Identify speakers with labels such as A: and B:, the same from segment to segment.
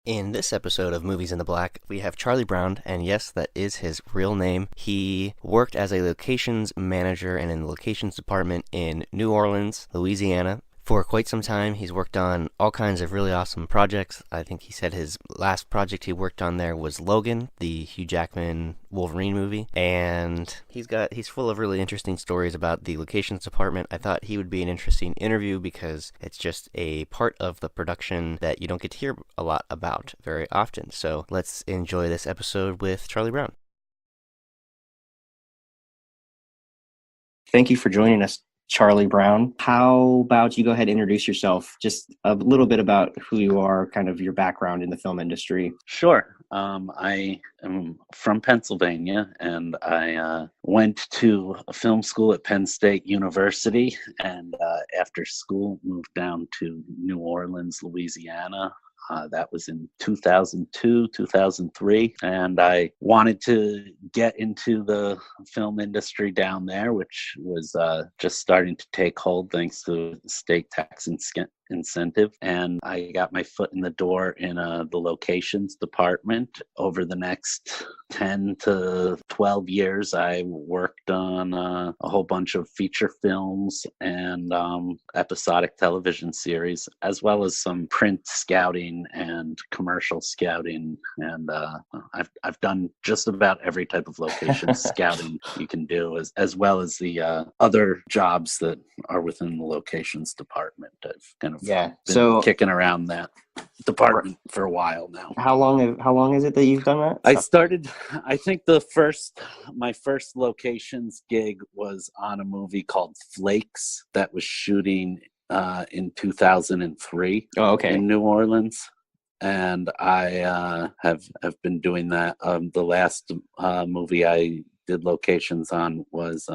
A: In this episode of Movies in the Black, we have Charlie Brown, and yes, that is his real name. He worked as a locations manager and in the locations department in New Orleans, Louisiana. For quite some time, he's worked on all kinds of really awesome projects. I think he said his last project he worked on there was Logan, the Hugh Jackman Wolverine movie, and he's full of really interesting stories about the locations department. I thought he would be an interesting interview because it's just a part of the production that you don't get to hear a lot about very often. So let's enjoy this episode with Charlie Brown. Thank you for joining us, Charlie Brown. How about you go ahead and introduce yourself? Just a little bit about who you are, kind of your background in the film industry.
B: Sure. I am from Pennsylvania, and I went to a film school at Penn State University, and after school moved down to New Orleans, Louisiana. That was in 2002, 2003. And I wanted to get into the film industry down there, which was just starting to take hold thanks to state tax incentive. And I got my foot in the door in the locations department. Over the next 10 to 12 years, I worked on a whole bunch of feature films and episodic television series, as well as some print scouting and commercial scouting. And I've done just about every type of location scouting you can do, as well as the other jobs that are within the locations department. I've kind of been kicking around that department for a while now.
A: How long is it that you've done that?
B: I think my first locations gig was on a movie called Flakes that was shooting in 2003 in New Orleans. And I have been doing that. The last movie I did locations on was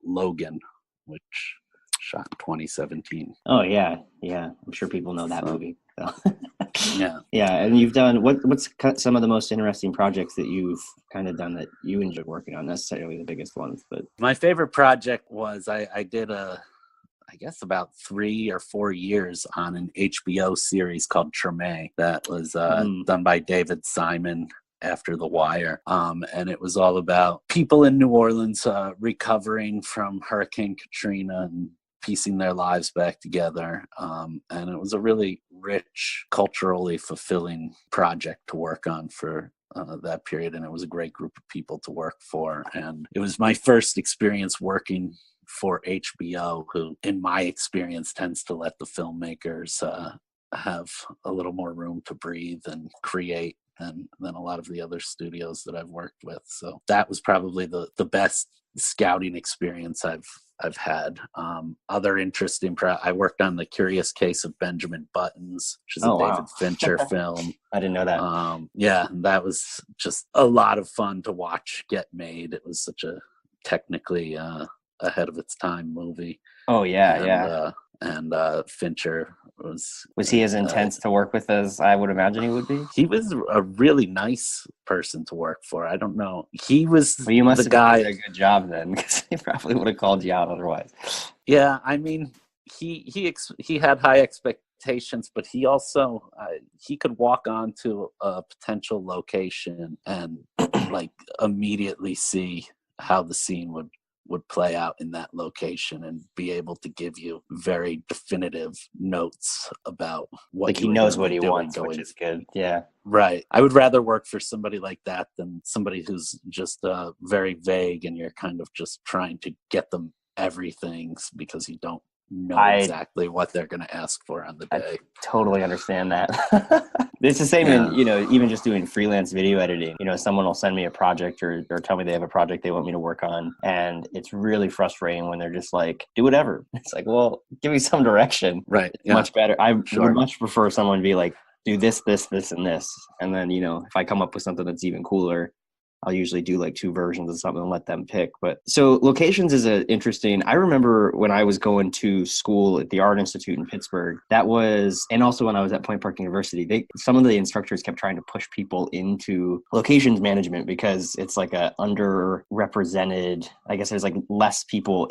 B: Logan, which shot in 2017.
A: Oh yeah. I'm sure people know that movie. So.
B: Yeah.
A: And you've done what's some of the most interesting projects that you've kind of done that you enjoyed working on? Not necessarily the biggest ones, but
B: my favorite project was I did I guess about 3 or 4 years on an HBO series called Treme that was done by David Simon after The Wire. And it was all about people in New Orleans recovering from Hurricane Katrina and piecing their lives back together. And it was a really rich, culturally fulfilling project to work on for that period. And it was a great group of people to work for. And it was my first experience working for HBO, who, in my experience, tends to let the filmmakers have a little more room to breathe and create than a lot of the other studios that I've worked with. So that was probably the best scouting experience I've had. Other interesting I worked on The Curious Case of Benjamin Buttons, which is a David Fincher film.
A: I didn't know that.
B: That was just a lot of fun to watch get made. It was such a technically ahead of its time movie. And Fincher was he as intense to work with as I would imagine he would be? He was a really nice person to work for. I don't know. He was
A: you must have done a good job then, because he probably would have called you out otherwise.
B: Yeah, I mean, he had high expectations, but he also he could walk onto a potential location and like immediately see how the scene would play out in that location and be able to give you very definitive notes about what
A: like he knows what he wants, which is good. Yeah.
B: Right. I would rather work for somebody like that than somebody who's just very vague and you're kind of just trying to get them everything because you don't know exactly what they're going to ask for on the day.
A: I totally understand that. It's the same in, even just doing freelance video editing. Someone will send me a project or tell me they have a project they want me to work on. And it's really frustrating when they're just like, do whatever. It's like, well, give me some direction.
B: Right.
A: Yeah. Much better. I would much prefer someone to be like, do this, this, this, and this. And then, if I come up with something that's even cooler,
C: I'll usually do like 2 versions of something and let them pick. But so locations is a interesting. I remember when I was going to school at the Art Institute in Pittsburgh, and also when I was at Point Park University, some of the instructors kept trying to push people into locations management because it's like a underrepresented, I guess there's like less people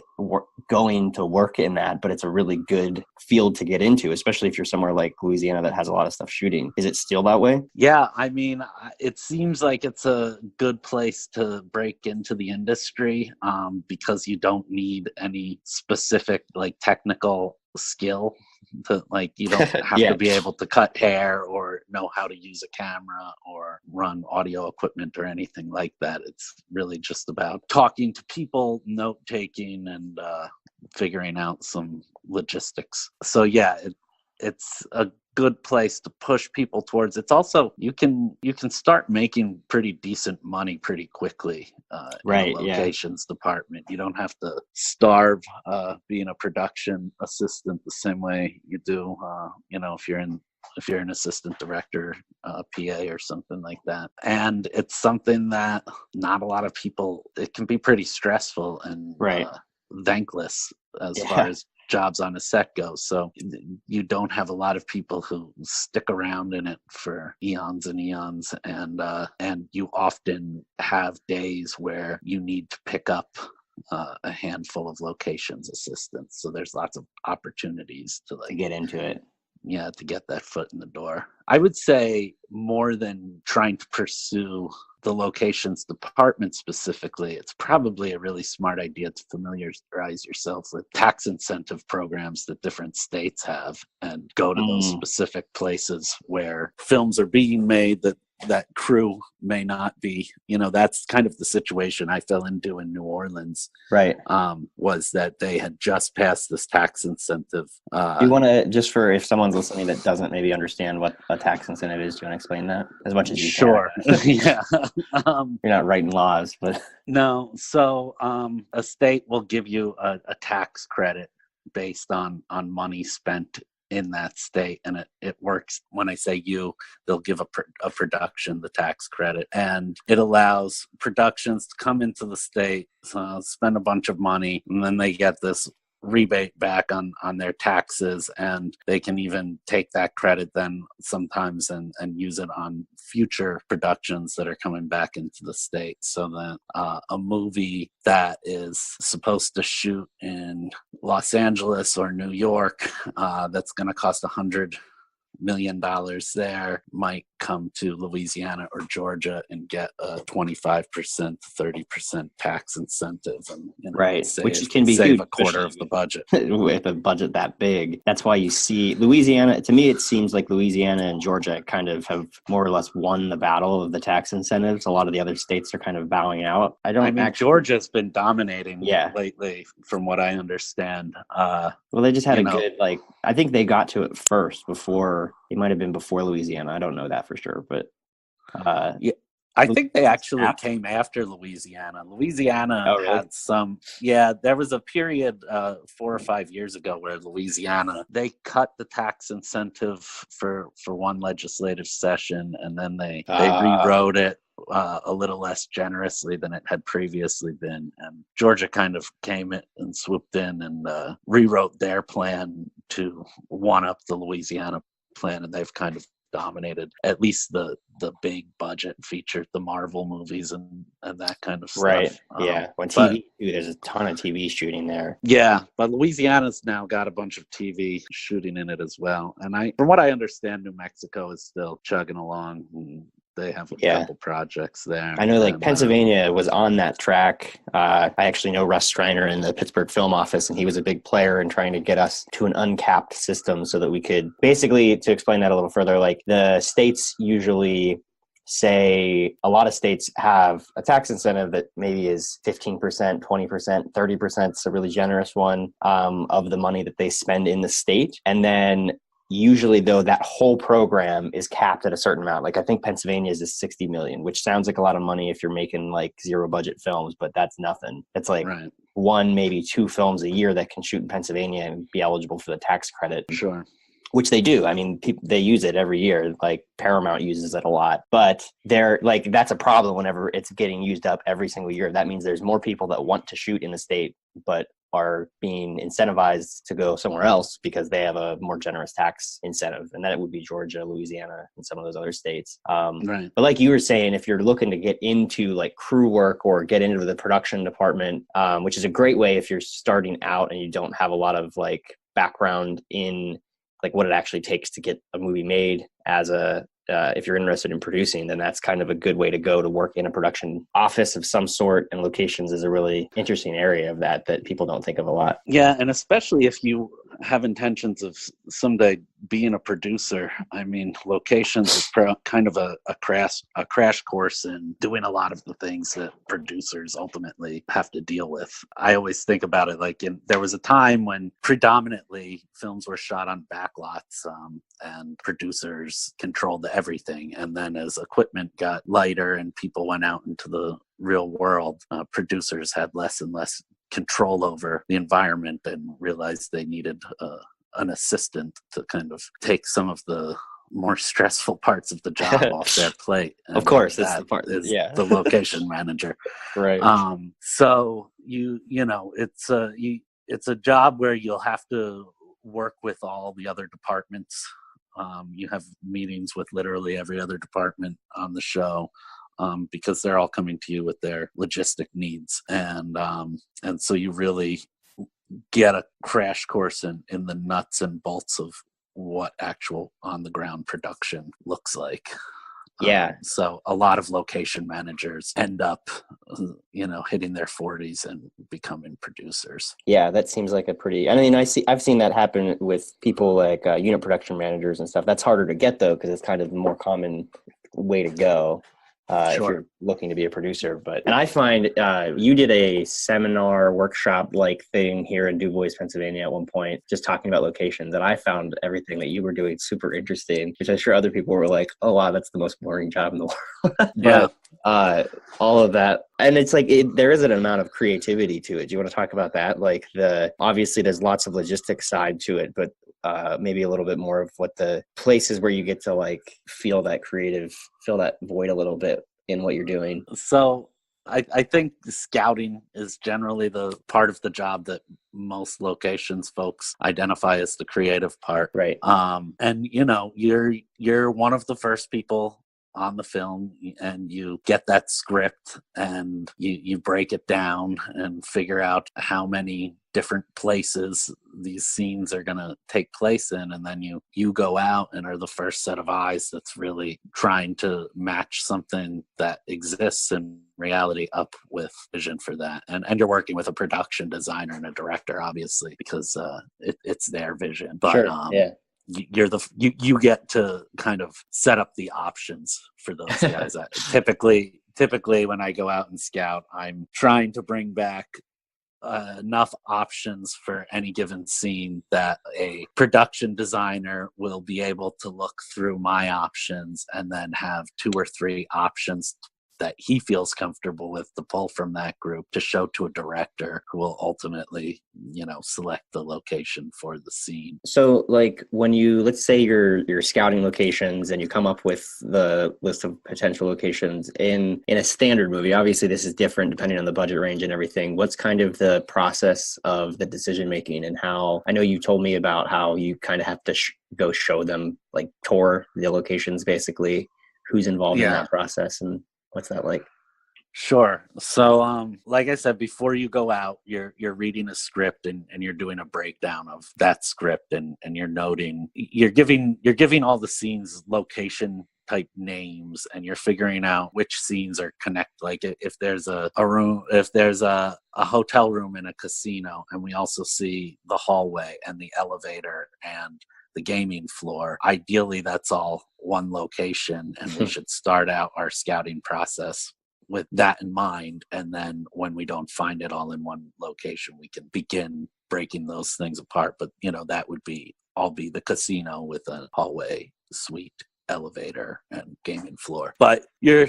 C: going to work in that, but it's a really good field to get into, especially if you're somewhere like Louisiana that has a lot of stuff shooting. Is it still that way?
B: Yeah, I mean, it seems like it's a good place to break into the industry because you don't need any specific like technical skill. You don't have
C: Yeah.
B: to be able to cut hair or know how to use a camera or run audio equipment or anything like that. It's really just about talking to people, note taking, and figuring out some logistics. So yeah, it's a good place to push people towards. It's also you can start making pretty decent money pretty quickly
C: Right,
B: in the locations department. You don't have to starve being a production assistant the same way you do if you're an assistant director, PA or something like that. And it's something that not a lot of people, it can be pretty stressful and
C: Right.
B: thankless as far as jobs on a set go. So you don't have a lot of people who stick around in it for eons and eons, and you often have days where you need to pick up a handful of locations assistants. So there's lots of opportunities to
C: get into it.
B: Yeah, to get that foot in the door. I would say more than trying to pursue the locations department specifically, it's probably a really smart idea to familiarize yourself with tax incentive programs that different states have and go to those specific places where films are being made that crew may not be. That's kind of the situation I fell into in New Orleans.
C: Right.
B: Was that they had just passed this tax incentive.
C: Do you want to, just for if someone's listening that doesn't maybe understand what a tax incentive is, do you want to explain that as much as you
B: can? Sure. Yeah.
C: You're not writing laws, but
B: no. So a state will give you a tax credit based on money spent in that state, and it works. When I say they'll give a production the tax credit, and it allows productions to come into the state, spend a bunch of money, and then they get this rebate back on their taxes, and they can even take that credit then sometimes and use it on future productions that are coming back into the state. So that a movie that is supposed to shoot in Los Angeles or New York that's going to cost $100 million there might come to Louisiana or Georgia and get a 25%, 30% tax incentive, and
C: right, which can be
B: save
C: huge,
B: a quarter of the budget
C: with a budget that big. That's why you see Louisiana. To me, it seems like Louisiana and Georgia kind of have more or less won the battle of the tax incentives. A lot of the other states are kind of bowing out.
B: Georgia's been dominating lately, from what I understand.
C: Well, they just had a good, I think they got to it first before. It might have been before Louisiana. I don't know that for sure, but
B: I think they actually came after Louisiana. Louisiana had some, there was a period 4 or 5 years ago where Louisiana, they cut the tax incentive for one legislative session, and then they rewrote it a little less generously than it had previously been. And Georgia kind of came in and swooped in and rewrote their plan to one up the Louisiana plan, and they've kind of dominated at least the big budget feature, the Marvel movies and that kind of stuff.
C: Right. When TV, there's a ton of TV shooting there.
B: Yeah, but Louisiana's now got a bunch of TV shooting in it as well. And from what I understand, New Mexico is still chugging along. They have a couple projects there.
C: I know, Pennsylvania was on that track. I actually know Russ Streiner in the Pittsburgh Film Office, and he was a big player in trying to get us to an uncapped system so that we could, basically, to explain that a little further, the states usually say, a lot of states have a tax incentive that maybe is 15%, 20%, 30%. It's a really generous one of the money that they spend in the state. And then usually, though, that whole program is capped at a certain amount. I think Pennsylvania's is $60 million, which sounds like a lot of money if you're making zero budget films, but that's nothing. It's one, maybe 2 films a year that can shoot in Pennsylvania and be eligible for the tax credit.
B: Sure.
C: which they do. I mean, they use it every year. Like Paramount uses it a lot, but they're like, that's a problem whenever it's getting used up every single year. That means there's more people that want to shoot in the state, but are being incentivized to go somewhere else because they have a more generous tax incentive. And that would be Georgia, Louisiana, and some of those other states.
B: Right.
C: But like you were saying, if you're looking to get into like crew work or get into the production department, which is a great way if you're starting out and you don't have a lot of like background in like what it actually takes to get a movie made as a if you're interested in producing, then that's kind of a good way to go to work in a production office of some sort. And locations is a really interesting area of that people don't think of a lot.
B: Yeah, and especially if you have intentions of someday being a producer. I mean, locations is kind of a crash course in doing a lot of the things that producers ultimately have to deal with. I always think about it like there was a time when predominantly films were shot on backlots, and producers controlled everything. And then as equipment got lighter and people went out into the real world, producers had less and less control over the environment and realized they needed an assistant to kind of take some of the more stressful parts of the job off their plate. And
C: of course, that's
B: that
C: the part.
B: is
C: Yeah,
B: the location manager.
C: Right.
B: So you know, it's a job where you'll have to work with all the other departments. You have meetings with literally every other department on the show. Because they're all coming to you with their logistic needs, and so you really get a crash course in the nuts and bolts of what actual on the ground production looks like.
C: Yeah.
B: So a lot of location managers end up, hitting their 40s and becoming producers.
C: Yeah, that seems like a pretty. I mean, I've seen that happen with people like unit production managers and stuff. That's harder to get though, because it's kind of the more common way to go. If you're looking to be a producer. And I find you did a seminar workshop like thing here in Du Bois, Pennsylvania at one point, just talking about locations. And I found everything that you were doing super interesting, which I'm sure other people were like, oh, wow, that's the most boring job in the world. But all of that. And it's like, there is an amount of creativity to it. Do you want to talk about that? Like obviously there's lots of logistics side to it, but maybe a little bit more of what the places where you get to like fill that void a little bit in what you're doing.
B: So I think scouting is generally the part of the job that most locations folks identify as the creative part.
C: Right.
B: And you're one of the first people on the film, and you get that script and you break it down and figure out how many different places these scenes are going to take place in, and then you go out and are the first set of eyes that's really trying to match something that exists in reality up with vision for that, and you're working with a production designer and a director, obviously, because it's their vision. But
C: sure, yeah.
B: You get to kind of set up the options for those guys. Typically when I go out and scout, I'm trying to bring back enough options for any given scene that a production designer will be able to look through my options and then have 2 or 3 options that he feels comfortable with to pull from that group to show to a director who will ultimately, select the location for the scene.
C: So like when let's say you're scouting locations and you come up with the list of potential locations in a standard movie, obviously this is different depending on the budget range and everything. What's kind of the process of the decision making, and how, I know you told me about how you kind of have to go show them, like tour the locations, basically who's involved in that process, and what's that like?
B: Sure. So, like I said, before you go out, you're reading a script and you're doing a breakdown of that script, and you're noting, you're giving all the scenes location type names, and you're figuring out which scenes are connected. Like if there's a room, if there's a hotel room in a casino, and we also see the hallway and the elevator and the gaming floor, ideally that's all one location, and we should start out our scouting process with that in mind. And then when we don't find it all in one location, we can begin breaking those things apart. But that would be the casino with a hallway, suite, elevator, and gaming floor. But you're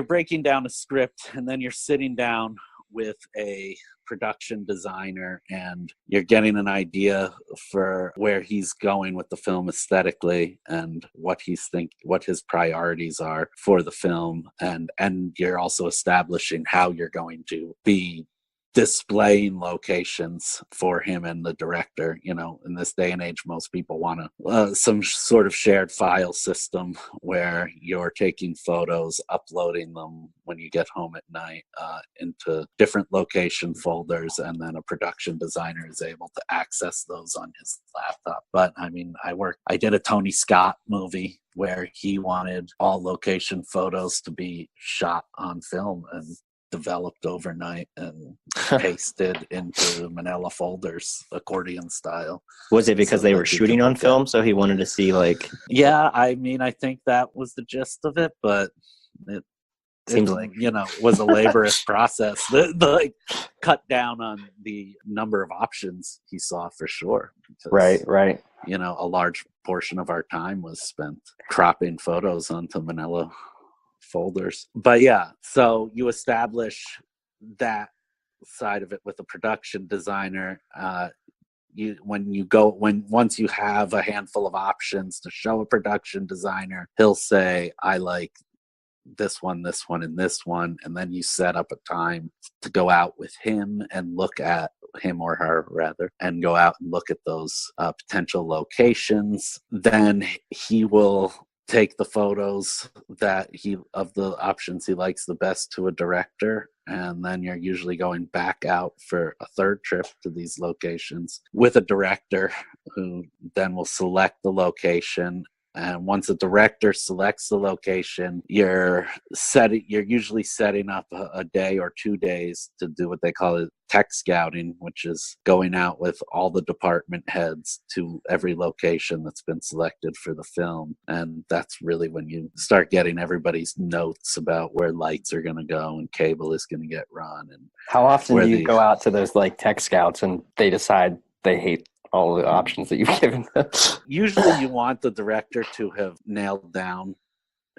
B: breaking down a script, and then you're sitting down with a production designer and you're getting an idea for where he's going with the film aesthetically and what his priorities are for the film, and you're also establishing how you're going to be displaying locations for him and the director. In this day and age, most people want some sort of shared file system where you're taking photos, uploading them when you get home at night into different location folders, and then a production designer is able to access those on his laptop. But I mean, I did a Tony Scott movie where he wanted all location photos to be shot on film and developed overnight and pasted into manila folders, accordion style.
C: Was it because they were shooting on film, so he wanted to see
B: Yeah, I mean, I think that was the gist of it, but it seems like was a laborious process that cut down on the number of options he saw for sure.
C: Because, right.
B: A large portion of our time was spent cropping photos onto manila folders. But yeah, so you establish that side of it with a production designer. Once you have a handful of options to show a production designer, he'll say, I like this one, and this one, and then you set up a time to go out with him and look at him or her rather, and go out and look at those potential locations. Then he will take the photos of the options he likes the best to a director, and then you're usually going back out for a third trip to these locations with a director who then will select the location. And once a director selects the location, you're usually setting up a day or 2 days to do what they call it tech scouting, which is going out with all the department heads to every location that's been selected for the film. And that's really when you start getting everybody's notes about where lights are going to go and cable is going to get run. And
C: how often do you go out to those tech scouts and they decide they hate all the options that you've given them?
B: Usually you want the director to have nailed down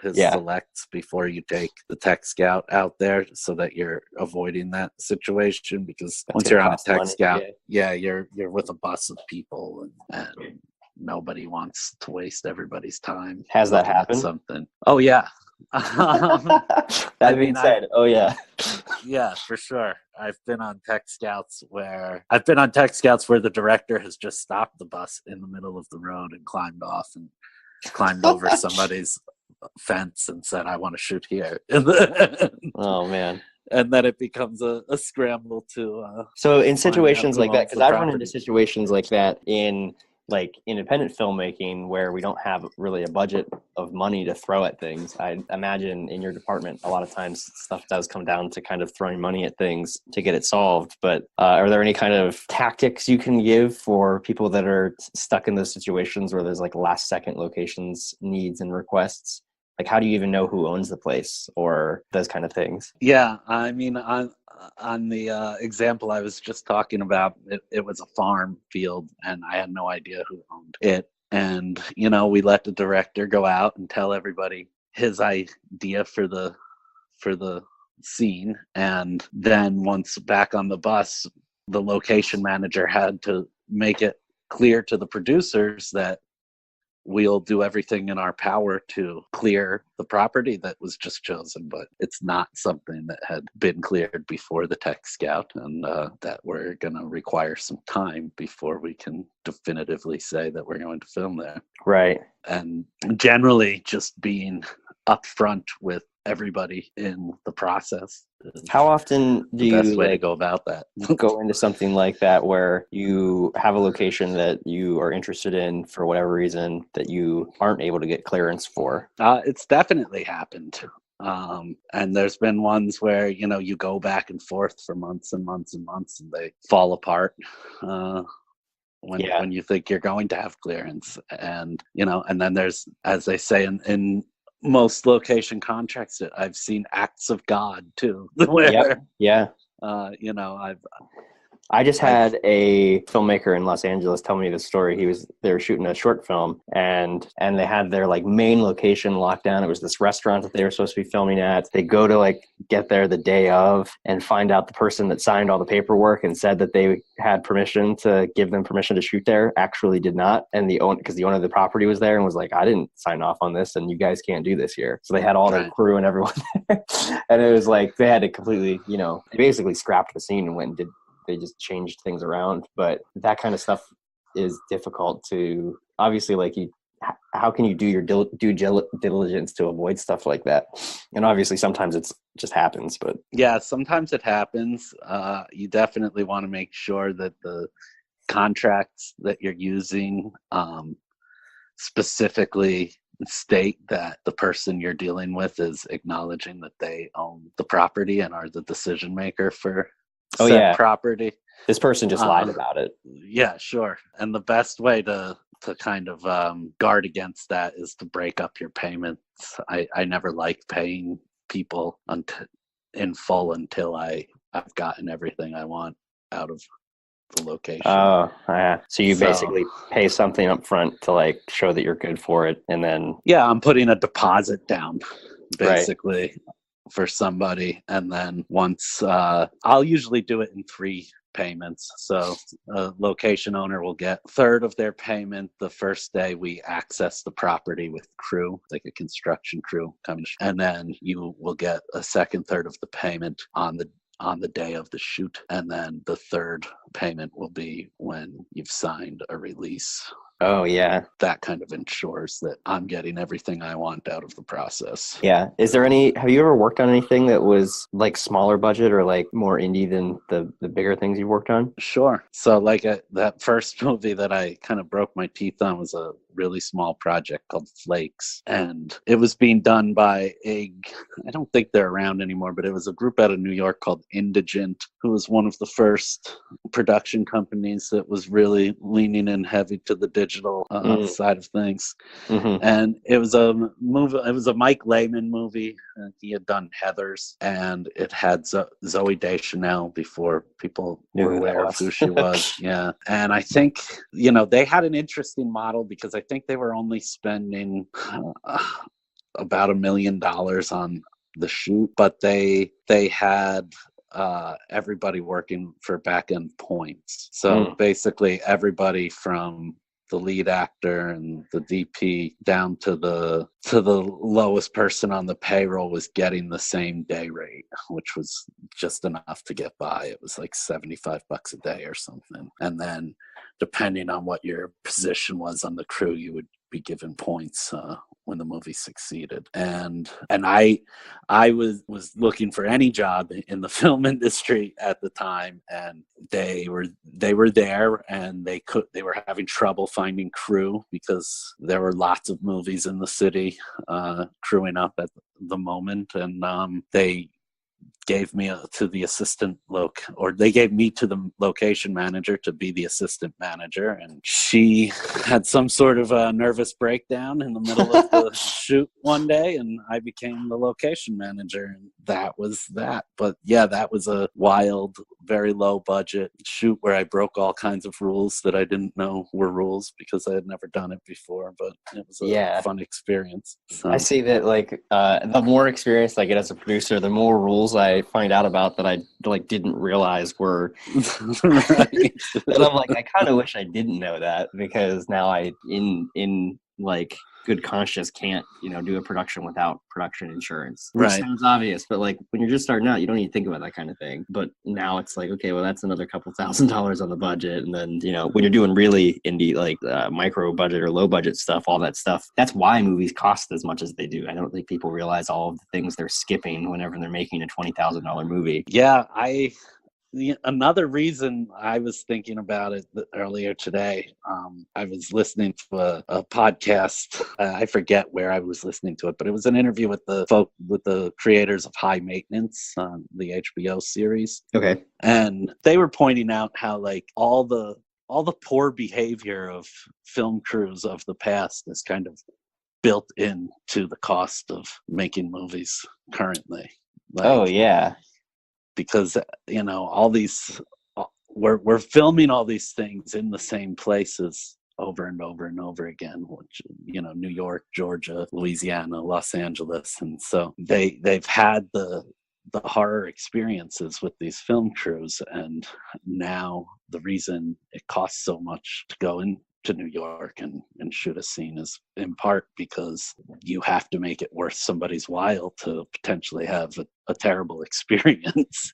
B: his selects before you take the tech scout out there, so that you're avoiding that situation, because once you're on a tech scout, you're with a bus of people and nobody wants to waste everybody's time.
C: Has that happened?
B: Something. Oh yeah.
C: That being said,
B: yeah, for sure. I've been on tech scouts where the director has just stopped the bus in the middle of the road and climbed off and climbed over somebody's fence and said, I want to shoot here.
C: Oh man.
B: And then it becomes a scramble to
C: so in situations like that, because I've run into situations like that in independent filmmaking where we don't have really a budget of money to throw at things. I imagine in your department, a lot of times stuff does come down to kind of throwing money at things to get it solved. But are there any kind of tactics you can give for people that are stuck in those situations where there's last second locations, needs and requests? How do you even know who owns the place or those kind of things?
B: Yeah, I mean, on the example I was just talking about, it was a farm field and I had no idea who owned it. And, we let the director go out and tell everybody his idea for the scene. And then once back on the bus, the location manager had to make it clear to the producers that we'll do everything in our power to clear the property that was just chosen, but it's not something that had been cleared before the tech scout, and that we're going to require some time before we can definitively say that we're going to film there.
C: Right.
B: And generally just being upfront with everybody in the process.
C: How often do you
B: best way to go about that?
C: Go into something like that where you have a location that you are interested in for whatever reason that you aren't able to get clearance for?
B: It's definitely happened. And there's been ones where, you go back and forth for months and months and months and they fall apart when you think you're going to have clearance. And, and then there's, as they say in most location contracts, I've seen acts of God too, where
C: yeah.
B: I've
C: I just had a filmmaker in Los Angeles tell me this story. They were shooting a short film, and they had their like main location locked down. It was this restaurant that they were supposed to be filming at. They go to like get there the day of and find out the person that signed all the paperwork and said that they had permission to give them permission to shoot there actually did not. And because the owner of the property was there and was like, I didn't sign off on this, and you guys can't do this here. So they had all their crew and everyone there. And it was like they had to completely, they basically scrapped the scene and went and did. They just changed things around. But that kind of stuff is difficult to, obviously, like how can you do your due diligence to avoid stuff like that? And obviously sometimes it just happens, but
B: yeah, sometimes it happens. You definitely want to make sure that the contracts that you're using specifically state that the person you're dealing with is acknowledging that they own the property and are the decision maker for property.
C: This person just lied about it.
B: Yeah, sure. And the best way to kind of guard against that is to break up your payments. I never like paying people in full until I've gotten everything I want out of the location.
C: Oh, yeah. So you basically pay something up front to like show that you're good for it, and then
B: I'm putting a deposit down basically. Right. For somebody, and then once I'll usually do it in 3 payments. So a location owner will get a third of their payment the first day we access the property with crew, like a construction crew coming, and then you will get a second third of the payment on the day of the shoot, and then the third payment will be when you've signed a release.
C: Oh, yeah.
B: That kind of ensures that I'm getting everything I want out of the process.
C: Yeah. Have you ever worked on anything that was like smaller budget or like more indie than the bigger things you've worked on?
B: Sure. So like that first movie that I kind of broke my teeth on was a really small project called Flakes. And it was being done by I don't think they're around anymore, but it was a group out of New York called Indigent, who was one of the first production companies that was really leaning in heavy to the digital side of things. Mm-hmm. And it was a movie. It was a Mike Lehman movie. He had done Heathers, and it had Zooey Deschanel before people were aware of who she was. Yeah. And I think, they had an interesting model because I think they were only spending about $1 million on the shoot, but they had everybody working for back-end points. So basically everybody from the lead actor and the DP down to the lowest person on the payroll was getting the same day rate, which was just enough to get by. It was like $75 a day or something. And then depending on what your position was on the crew, you would be given points when the movie succeeded. And I was looking for any job in the film industry at the time, and they were there, and they were having trouble finding crew because there were lots of movies in the city crewing up at the moment, and they gave me to the they gave me to the location manager to be the assistant manager, and she had some sort of a nervous breakdown in the middle of the shoot one day, and I became the location manager, and that was that. But yeah, that was a wild, very low budget shoot where I broke all kinds of rules that I didn't know were rules because I had never done it before, but it was a fun experience. So.
C: I see that the more experience I get as a producer, the more rules I find out about that I didn't realize were right. And I'm like, I kind of wish I didn't know that, because now I in good conscience can't do a production without production insurance, which sounds obvious, but when you're just starting out, you don't even think about that kind of thing. But now it's like, okay, well, that's another couple $1,000s on the budget, and then when you're doing really indie micro budget or low budget stuff, all that stuff, that's why movies cost as much as they do. I don't think people realize all of the things they're skipping whenever they're making a $20,000 movie.
B: Another reason I was thinking about it earlier today, I was listening to a podcast. I forget where I was listening to it, but it was an interview with the creators of High Maintenance, the HBO series.
C: Okay.
B: And they were pointing out how all the poor behavior of film crews of the past is kind of built into the cost of making movies currently.
C: Oh yeah.
B: Because all these we're filming all these things in the same places over and over and over again, which, you know, New York, Georgia, Louisiana, Los Angeles. And so they've had the horror experiences with these film crews. And now the reason it costs so much to go into New York and shoot a scene is in part because you have to make it worth somebody's while to potentially have a terrible experience.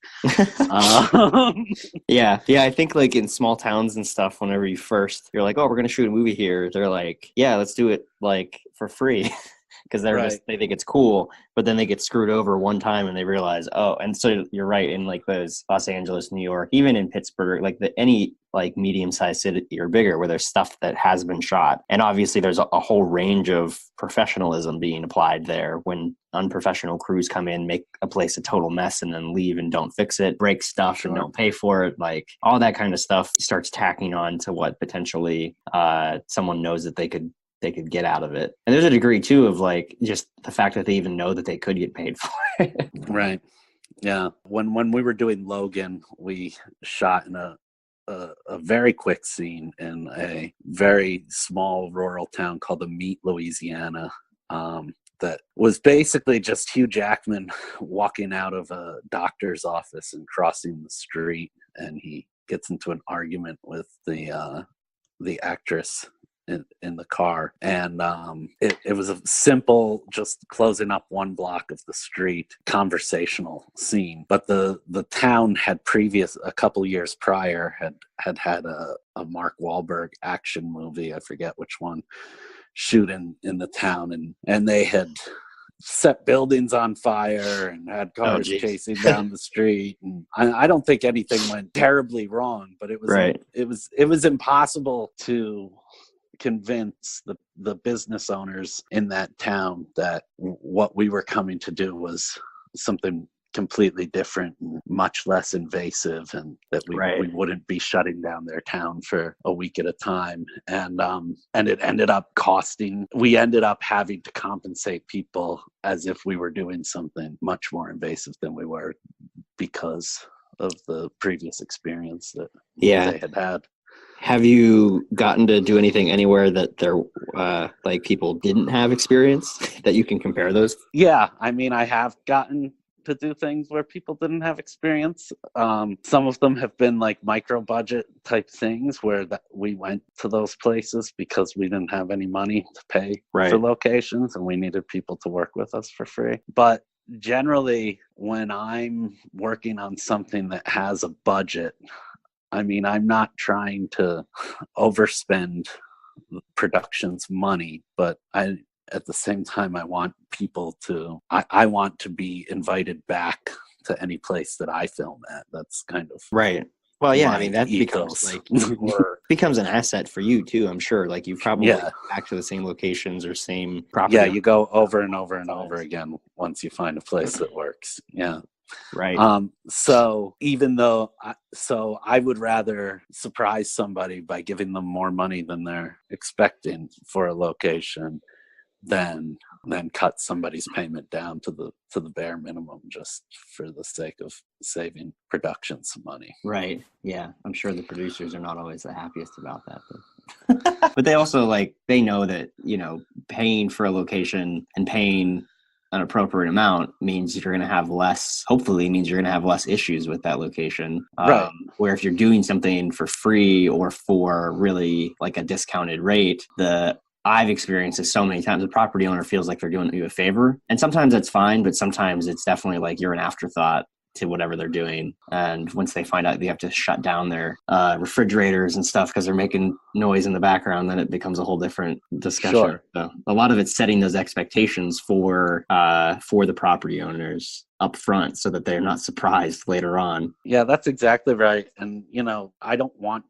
C: Yeah. I think like in small towns and stuff, whenever you're like, oh, we're gonna shoot a movie here, they're like, yeah, let's do it like for free. Because they think it's cool, but then they get screwed over one time and they realize, oh, and so you're right, in like those Los Angeles, New York, even in Pittsburgh, like any like medium-sized city or bigger where there's stuff that has been shot. And obviously there's a whole range of professionalism being applied there when unprofessional crews come in, make a place a total mess and then leave and don't fix it, break stuff and don't pay for it. Like all that kind of stuff starts tacking on to what potentially someone knows that they could get out of it. And there's a degree too of like just the fact that they even know that they could get paid for it.
B: Right. Yeah. When we were doing Logan, we shot in a very quick scene in a very small rural town called the Meat, Louisiana. That was basically just Hugh Jackman walking out of a doctor's office and crossing the street, and he gets into an argument with the actress in the car, and it was a simple, just closing up one block of the street conversational scene. But the town had a couple years prior had a Mark Wahlberg action movie, I forget which one, shoot in the town, and they had set buildings on fire and had cars chasing down the street. And I don't think anything went terribly wrong, but it was impossible to convince the business owners in that town that what we were coming to do was something completely different and much less invasive, and that we wouldn't be shutting down their town for a week at a time. And it ended up we ended up having to compensate people as if we were doing something much more invasive than we were, because of the previous experience that they had.
C: Have you gotten to do anything anywhere that there, like people didn't have experience that you can compare those?
B: Yeah, I mean, I have gotten to do things where people didn't have experience. Some of them have been like micro budget type things where we went to those places because we didn't have any money to pay for locations, and we needed people to work with us for free. But generally, when I'm working on something that has a budget, I mean, I'm not trying to overspend the production's money, but at the same time, I want people I want to be invited back to any place that I film at. That's kind of
C: right. Well, yeah, I mean, that becomes like becomes an asset for you too, I'm sure. Like you probably go back to the same locations or same property.
B: Yeah, you go over and over and over again once you find a place that works. Yeah.
C: Right.
B: So even though, I would rather surprise somebody by giving them more money than they're expecting for a location than cut somebody's payment down to the bare minimum just for the sake of saving production some money.
C: Right. Yeah. I'm sure the producers are not always the happiest about that. But they also they know that, paying for a location and paying an appropriate amount means you're going to have hopefully means you're going to have less issues with that location.
B: Right.
C: Where if you're doing something for free or for really like a discounted rate, I've experienced this so many times. The property owner feels like they're doing you a favor. And sometimes that's fine, but sometimes it's definitely like you're an afterthought to whatever they're doing. And once they find out they have to shut down their refrigerators and stuff because they're making noise in the background, then it becomes a whole different discussion. Sure. So a lot of it's setting those expectations for the property owners up front so that they're not surprised later on.
B: Yeah, that's exactly right. And, I don't want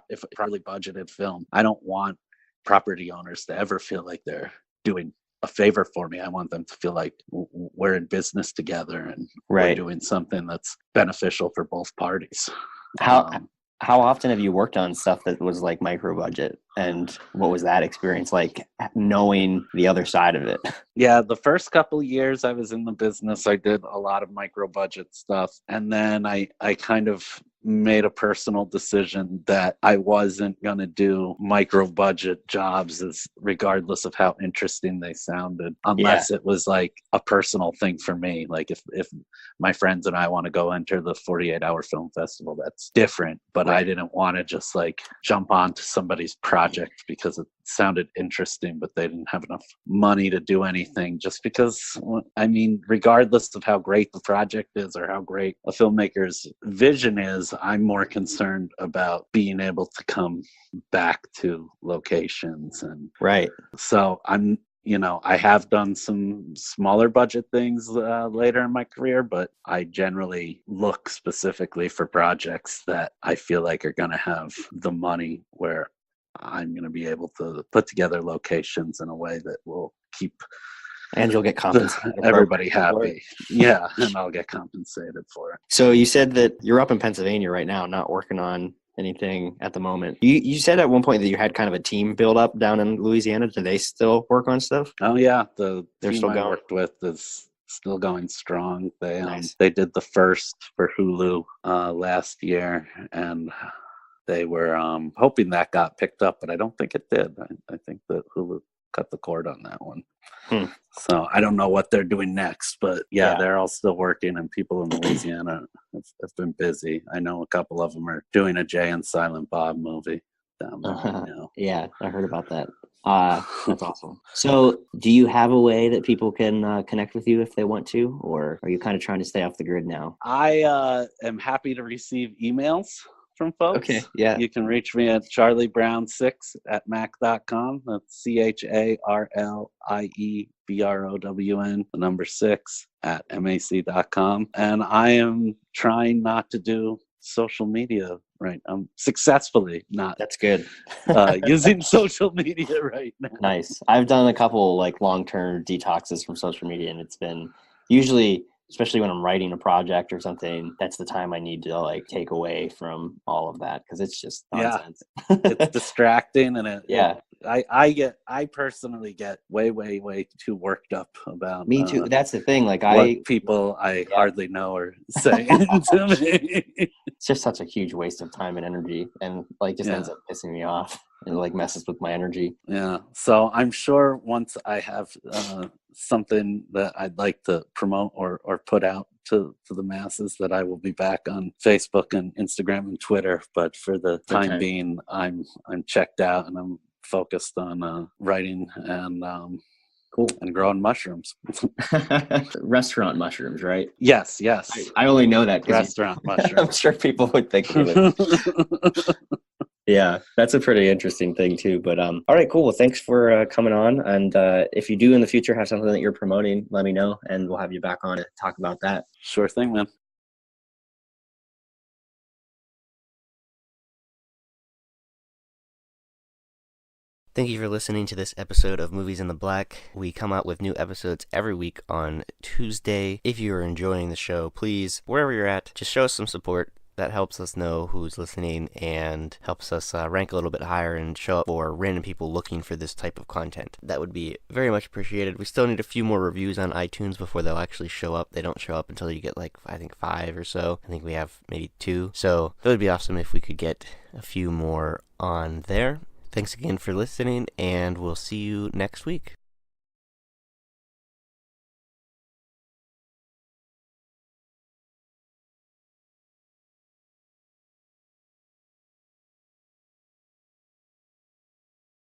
B: if a properly budgeted film, I don't want property owners to ever feel like they're doing a favor for me. I want them to feel like we're in business together and we're doing something that's beneficial for both parties.
C: How often have you worked on stuff that was like micro budget, and what was that experience like, knowing the other side of it?
B: Yeah, the first couple of years I was in the business, I did a lot of micro budget stuff, and then I kind of made a personal decision that I wasn't going to do micro budget jobs, as regardless of how interesting they sounded, unless it was like a personal thing for me. Like if my friends and I want to go enter the 48-hour film festival, that's different. But I didn't want to just like jump onto somebody's project because it sounded interesting, but they didn't have enough money to do anything. Just because, I mean, regardless of how great the project is or how great a filmmaker's vision is, I'm more concerned about being able to come back to locations. And so I have done some smaller budget things later in my career, but I generally look specifically for projects that I feel like are going to have the money where I'm going to be able to put together locations in a way that will keep
C: and you'll get compensated.
B: Everybody happy. Yeah, and I'll get compensated for it.
C: So you said that you're up in Pennsylvania right now, not working on anything at the moment. You said at one point that you had kind of a team build up down in Louisiana. Do they still work on stuff?
B: Oh yeah, they're
C: team
B: still I worked with is still going strong. They did the first for Hulu last year, and they were hoping that got picked up, but I don't think it did. I think that Hulu cut the cord on that one. So I don't know what they're doing next, but they're all still working, and people in Louisiana have been busy. I know a couple of them are doing a Jay and Silent Bob movie down there right now.
C: Yeah, I heard about that. That's awesome. So do you have a way that people can connect with you if they want to, or are you kind of trying to stay off the grid now?
B: I am happy to receive emails from folks.
C: Okay, yeah.
B: You can reach me at charliebrown6@mac.com. That's CharlieBrown, the number 6 at mac.com. And I am trying not to do social media right. I'm successfully not.
C: That's good.
B: Using social media right now.
C: Nice. I've done a couple like long-term detoxes from social media, and it's been usually, especially when I'm writing a project or something, that's the time I need to like take away from all of that, because it's just nonsense.
B: It's distracting, and I personally get way too worked up about
C: me too. That's the thing. Like
B: people I hardly know are saying to me.
C: It's just such a huge waste of time and energy, and like just ends up pissing me off and like messes with my energy.
B: Yeah. So I'm sure once I have something that I'd like to promote or put out to the masses, that I will be back on Facebook and Instagram and Twitter. But for the time being, I'm checked out, and I'm focused on writing and cool and growing mushrooms.
C: Restaurant mushrooms, right?
B: Yes.
C: I only know that
B: restaurant mushrooms.
C: I'm sure people would think of it. Yeah, that's a pretty interesting thing too. But all right, cool. Well, thanks for coming on. And if you do in the future have something that you're promoting, let me know, and we'll have you back on to talk about that.
B: Sure thing, man.
A: Thank you for listening to this episode of Movies in the Black. We come out with new episodes every week on Tuesday. If you are enjoying the show, please, wherever you're at, just show us some support. That helps us know who's listening and helps us rank a little bit higher and show up for random people looking for this type of content. That would be very much appreciated. We still need a few more reviews on iTunes before they'll actually show up. They don't show up until you get like, I think 5 or so. I think we have maybe 2. So that would be awesome if we could get a few more on there. Thanks again for listening, and we'll see you next week.